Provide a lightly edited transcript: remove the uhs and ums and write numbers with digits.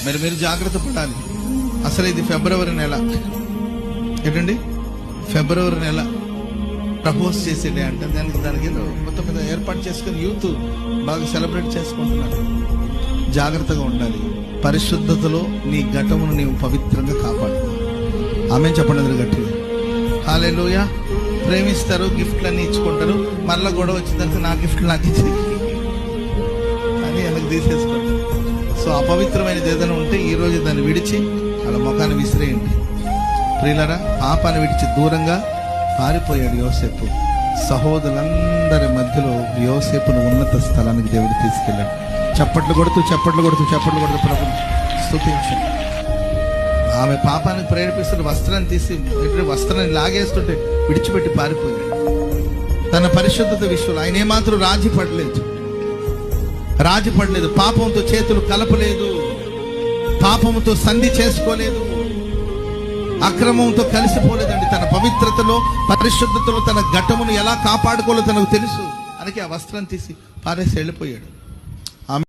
మీరు జాగ్రత్త పడాలి. అసలు ఇది ఫిబ్రవరి నెల ఏంటండి, ఫిబ్రవరి నెల ప్రపోజ్ చేసేదే అంటే దానికి ఏదో కొత్త పెద్ద ఏర్పాటు చేసుకుని యూత్ బాగా సెలబ్రేట్ చేసుకుంటున్నారు. జాగ్రత్తగా ఉండాలి. పరిశుద్ధతలో నీ ఘటమును నీవు పవిత్రంగా కాపాడు. ఆమె చెప్పండి అందరూ గట్టిగా. హల్లెలూయా. ప్రేమిస్తారు, గిఫ్ట్లన్నీ ఇచ్చుకుంటారు, మళ్ళీ గొడవ వచ్చిన తర్వాత నా గిఫ్ట్లు నాకు ఇచ్చి అని వెనక్కి తీసేసుకుంటారు. సో అపవిత్రమైనది ఏదైనా ఉంటే ఈ రోజు దాన్ని విడిచి వాళ్ళ ముఖాన్ని విసిరేయండి. ప్రియులారా, పాపాన్ని విడిచి దూరంగా పారిపోయాడు యోసేపు. సహోదరులందరి మధ్యలో యోసేపును ఉన్నత స్థలానికి దేవుడు తీసుకెళ్ళాడు. చప్పట్లు కొడుతూ ప్రభుని స్తుతించండి. ఆమె పాపానికి ప్రేరేపిస్తున్న వస్త్రాన్ని తీసి వస్త్రాన్ని లాగేస్తుంటే విడిచిపెట్టి పారిపోయాడు. తన పరిశుద్ధత విషయంలో ఆయన ఏమాత్రం రాజీ పడలేదు. పాపంతో చేతులు కలపలేదు, పాపంతో సంధి చేసుకోలేదు, అక్రమంతో కలిసిపోలేదండి. తన పవిత్రతలో పరిశుద్ధతలో తన ఘటమును ఎలా కాపాడుకోవాలో తనకు తెలుసు. అందుకే ఆ వస్త్రం తీసి పారేసి వెళ్ళిపోయాడు.